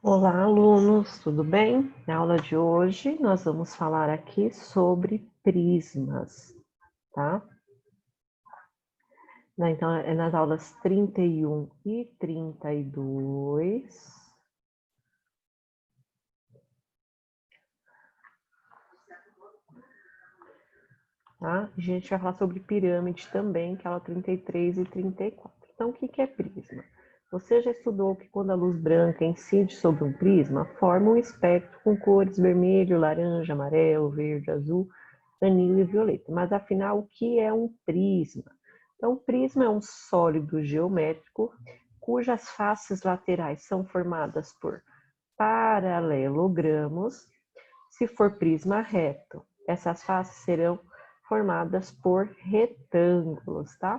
Olá, alunos, tudo bem? Na aula de hoje, nós vamos falar aqui sobre prismas, tá? Então, é nas aulas 31 e 32. Tá? A gente vai falar sobre pirâmide também, que é aula 33 e 34. Então, o que é prisma? Você já estudou que quando a luz branca incide sobre um prisma, forma um espectro com cores vermelho, laranja, amarelo, verde, azul, anil e violeta. Mas afinal, o que é um prisma? Então, prisma é um sólido geométrico cujas faces laterais são formadas por paralelogramos. Se for prisma reto, essas faces serão formadas por retângulos, tá?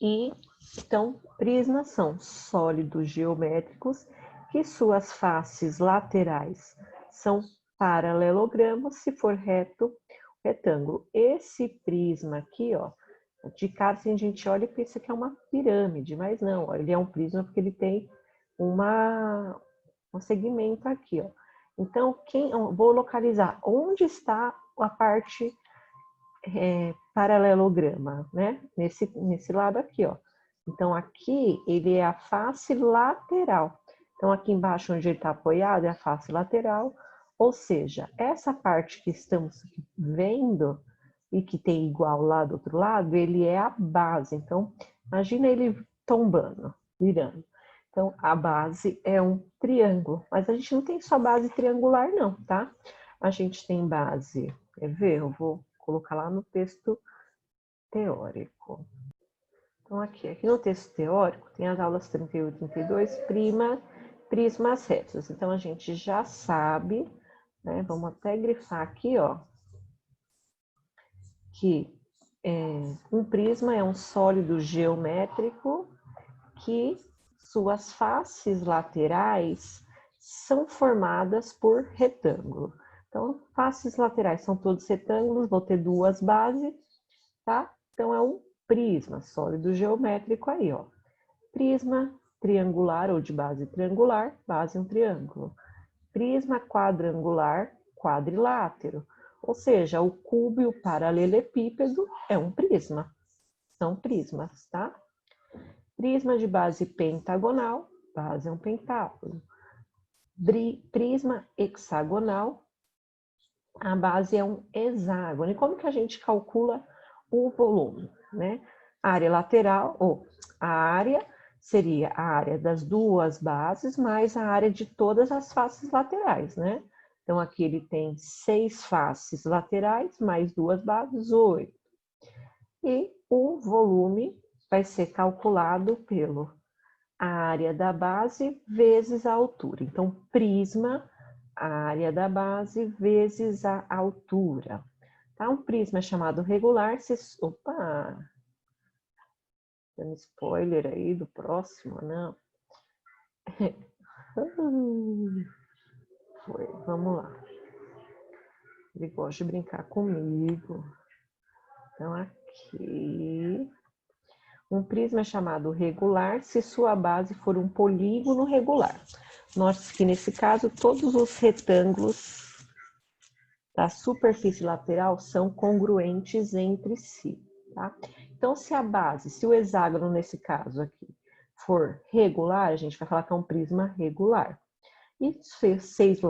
E então, prismas são sólidos geométricos que suas faces laterais são paralelogramos, se for reto, retângulo. Esse prisma aqui, ó, de cara assim, a gente olha e pensa que é uma pirâmide, mas não, ó, ele é um prisma porque ele tem um segmento aqui, ó. Então, vou localizar onde está a parte paralelograma, né? Nesse lado aqui, ó. Então, aqui ele é a face lateral. Então, aqui embaixo onde ele está apoiado é a face lateral, ou seja, essa parte que estamos vendo e que tem igual lá do outro lado, ele é a base. Então, imagina ele tombando, virando. Então, a base é um triângulo, mas a gente não tem só base triangular, não, tá? A gente tem base, quer ver? Eu vou colocar lá no texto teórico. Então, aqui no texto teórico, tem as aulas 31 e 32, prismas retos. Então, a gente já sabe, né? Vamos até grifar aqui, ó, que um prisma é um sólido geométrico que suas faces laterais são formadas por retângulo. Então, faces laterais são todos retângulos, vou ter duas bases, tá? Então, é um prisma sólido geométrico aí, ó. Prisma triangular ou de base triangular, base um triângulo. Prisma quadrangular, quadrilátero. Ou seja, o cubo e o paralelepípedo é um prisma. São prismas, tá? Prisma de base pentagonal, base é um pentágono. Prisma hexagonal, a base é um hexágono. E como que a gente calcula o volume, né? A área lateral, ou a área seria a área das duas bases mais a área de todas as faces laterais, né? Então, aqui ele tem 6 faces laterais mais duas bases, 8. E o volume vai ser calculado pelo a área da base vezes a altura. Então, prisma, a área da base vezes a altura. Tá? Um prisma chamado regular, opa, dando spoiler aí do próximo, não. Foi, vamos lá. Ele gosta de brincar comigo. Então, aqui. Um prisma é chamado regular se sua base for um polígono regular. Note que, nesse caso, todos os retângulos da superfície lateral são congruentes entre si, tá? Então, se o hexágono, nesse caso aqui, for regular, a gente vai falar que é um prisma regular. E seis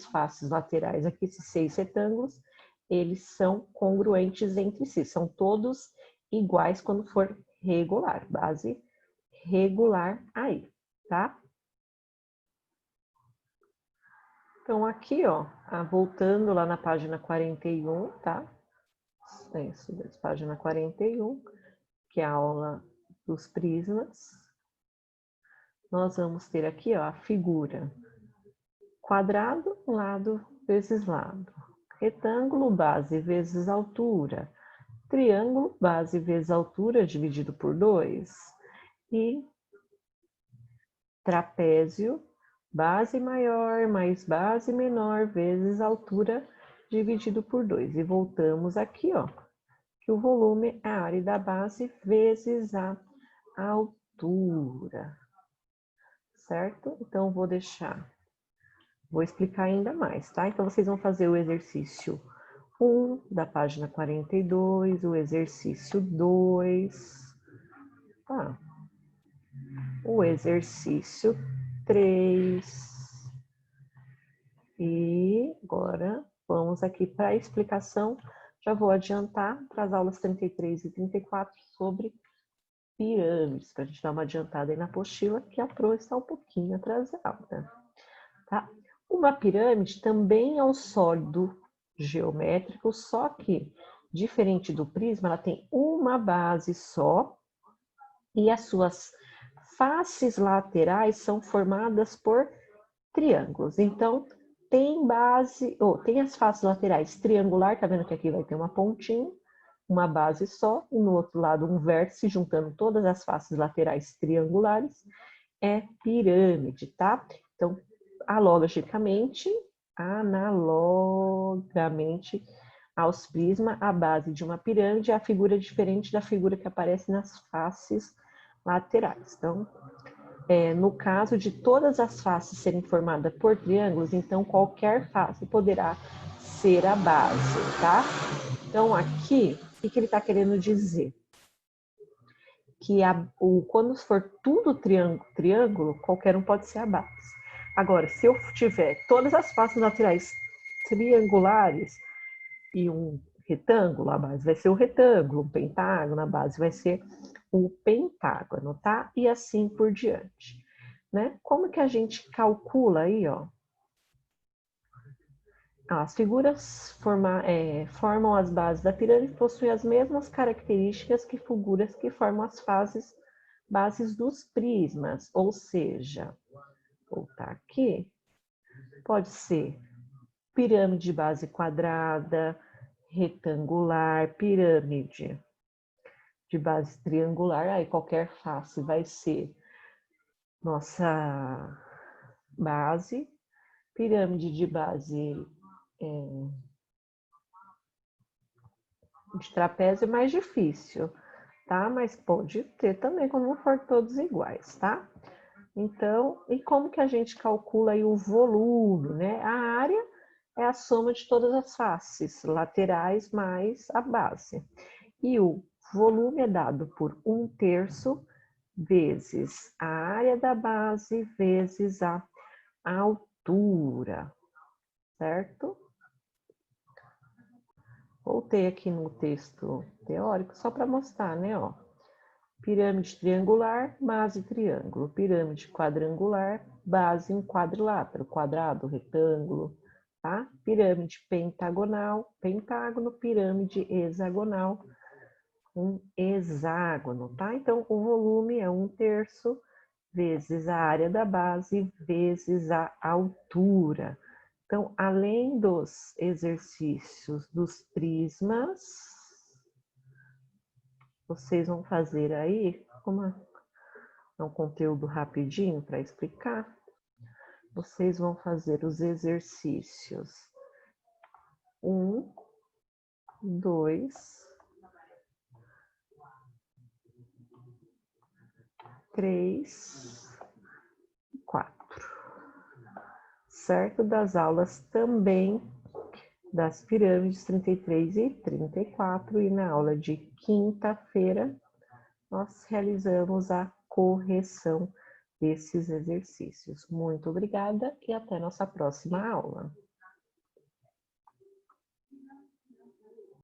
faces laterais aqui, esses 6 retângulos, eles são congruentes entre si, são todos iguais quando for regular, base regular aí, tá? Então, aqui, ó, voltando lá na página 41, tá? Isso, página 41, que é a aula dos prismas. Nós vamos ter aqui, ó, a figura quadrado, lado vezes lado. Retângulo, base vezes altura. Triângulo, base vezes altura, dividido por 2. E trapézio, base maior mais base menor vezes altura, dividido por 2. E voltamos aqui, ó, que o volume é a área da base vezes a altura. certo? Então, vou explicar ainda mais, tá? Então, vocês vão fazer o exercício 1 da página 42, o exercício 2, tá? O exercício 3. E agora, vamos aqui para a explicação. Já vou adiantar para as aulas 33 e 34 sobre pirâmides, para a gente dar uma adiantada aí na apostila, que a Pro está um pouquinho atrasada, tá? Uma pirâmide também é um sólido geométrico, só que, diferente do prisma, ela tem uma base só e as suas faces laterais são formadas por triângulos. Então, tem base, tem as faces laterais triangular, tá vendo que aqui vai ter uma pontinha, uma base só, e no outro lado um vértice, juntando todas as faces laterais triangulares, é pirâmide, tá? Então, analogamente aos prismas, a base de uma pirâmide é a figura diferente da figura que aparece nas faces laterais. Então, no caso de todas as faces serem formadas por triângulos, então qualquer face poderá ser a base, tá? Então, aqui, o que ele está querendo dizer? Que quando for tudo triângulo, qualquer um pode ser a base. Agora, se eu tiver todas as faces laterais triangulares e um retângulo, a base vai ser o retângulo, um pentágono, a base vai ser o pentágono, tá? E assim por diante, né? Como que a gente calcula aí, ó? As figuras formam as bases da pirâmide, possuem as mesmas características que figuras que formam as bases dos prismas, ou seja, vou voltar aqui, pode ser pirâmide de base quadrada, retangular, pirâmide de base triangular, aí qualquer face vai ser nossa base, pirâmide de base de trapézio é mais difícil, tá? Mas pode ter também quando não for todos iguais, tá? Então, e como que a gente calcula aí o volume, né? A área é a soma de todas as faces laterais mais a base. E o volume é dado por 1/3 vezes a área da base vezes a altura, certo? Voltei aqui no texto teórico só para mostrar, né? Ó. Pirâmide triangular, base triângulo. Pirâmide quadrangular, base um quadrilátero, quadrado, retângulo, tá? Pirâmide pentagonal, pentágono. Pirâmide hexagonal, um hexágono, tá? Então, o volume é 1/3 vezes a área da base vezes a altura. Então, além dos exercícios dos prismas, vocês vão fazer aí, como é um conteúdo rapidinho para explicar, vocês vão fazer os exercícios 1, 2, 3, 4. Certo? Das aulas também das pirâmides 33 e 34, e na aula de quinta-feira nós realizamos a correção desses exercícios. Muito obrigada e até nossa próxima aula.